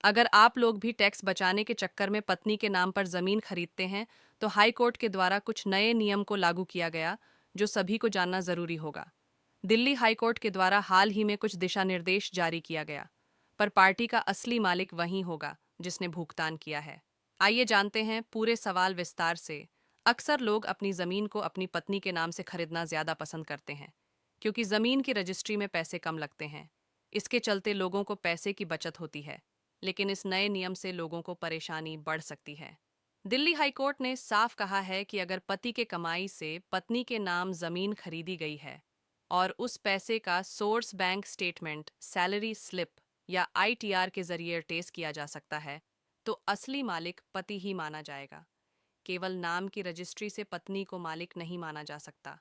अगर आप लोग भी टैक्स बचाने के चक्कर में पत्नी के नाम पर जमीन खरीदते हैं तो हाई कोर्ट के द्वारा कुछ नए नियम को लागू किया गया जो सभी को जानना जरूरी होगा। दिल्ली हाई कोर्ट के द्वारा हाल ही में कुछ दिशा निर्देश जारी किया गया, पर पार्टी का असली मालिक वही होगा जिसने भुगतान किया है। आइए जानते हैं पूरे सवाल विस्तार से। अक्सर लोग अपनी जमीन को अपनी पत्नी के नाम से खरीदना ज्यादा पसंद करते हैं, क्योंकि जमीन की रजिस्ट्री में पैसे कम लगते हैं। इसके चलते लोगों को पैसे की बचत होती है, लेकिन इस नए नियम से लोगों को परेशानी बढ़ सकती है। दिल्ली हाईकोर्ट ने साफ कहा है कि अगर पति के कमाई से पत्नी के नाम जमीन खरीदी गई है और उस पैसे का source bank statement, salary slip या आईटीआर के जरिए ट्रेस किया जा सकता है, तो असली मालिक पति ही माना जाएगा। केवल नाम की रजिस्ट्री से पत्नी को मालिक नहीं माना जा सकता।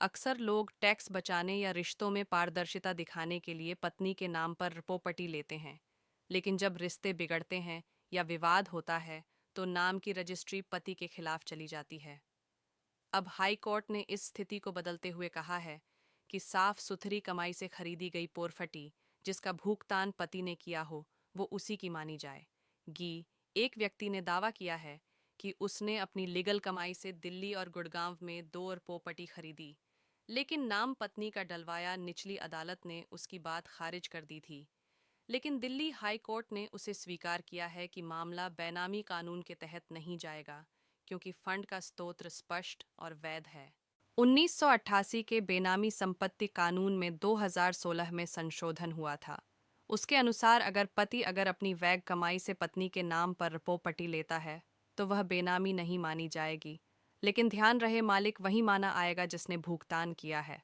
अक्सर लोग टैक्स बचाने या रिश्तों में पारदर्शिता दिखाने के लिए पत्नी के नाम पर प्रॉपर्टी लेते हैं, लेकिन जब रिश्ते बिगड़ते हैं या विवाद होता है तो नाम की रजिस्ट्री पति के खिलाफ चली जाती है। अब हाई कोर्ट ने इस स्थिति को बदलते हुए कहा है कि साफ सुथरी कमाई से खरीदी गई प्रॉपर्टी जिसका भुगतान पति ने किया हो, वो उसी की मानी जाए। गी एक व्यक्ति ने दावा किया है कि उसने अपनी लीगल कमाई से दिल्ली और गुड़गांव में दो और प्रॉपर्टी खरीदी, लेकिन नाम पत्नी का डलवाया निचली अदालत ने उसकी बात खारिज कर दी थी। लेकिन दिल्ली हाई कोर्ट ने उसे स्वीकार किया है कि मामला बेनामी कानून के तहत नहीं जाएगा, क्योंकि फंड का स्रोत स्पष्ट और वैध है। 1988 के बेनामी संपत्ति कानून में 2016 में संशोधन हुआ था। उसके अनुसार अगर अपनी वैग कमाई से पत्नी के नाम पर प्रॉपर्टी लेता है तो वह बेनामी नहीं मानी जाएगी, लेकिन ध्यान रहे मालिक वही माना आएगा जिसने भुगतान किया है।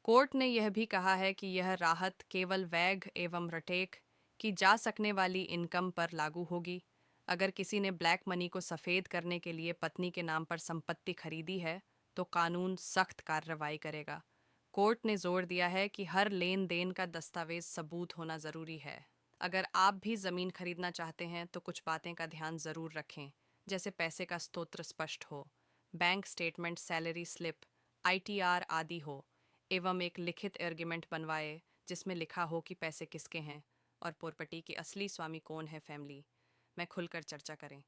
कोर्ट ने यह भी कहा है कि यह राहत केवल वैध एवं रटेक की जा सकने वाली इनकम पर लागू होगी। अगर किसी ने ब्लैक मनी को सफ़ेद करने के लिए पत्नी के नाम पर संपत्ति खरीदी है तो कानून सख्त कार्रवाई करेगा। कोर्ट ने जोर दिया है कि हर लेन देन का दस्तावेज सबूत होना ज़रूरी है। अगर आप भी ज़मीन खरीदना चाहते हैं तो कुछ बातें का ध्यान ज़रूर रखें, जैसे पैसे का स्रोत स्पष्ट हो, bank statement, salary slip, ITR आदि हो, एवं एक लिखित एग्रीमेंट बनवाए जिसमें लिखा हो कि पैसे किसके हैं और प्रॉपर्टी की असली स्वामी कौन है। फैमिली में खुलकर चर्चा करें,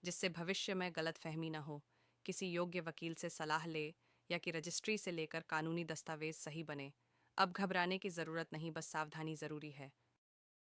जिससे भविष्य में गलतफहमी न हो। किसी योग्य वकील से सलाह ले या कि रजिस्ट्री से लेकर कानूनी दस्तावेज सही बने। अब घबराने की ज़रूरत नहीं, बस सावधानी ज़रूरी है।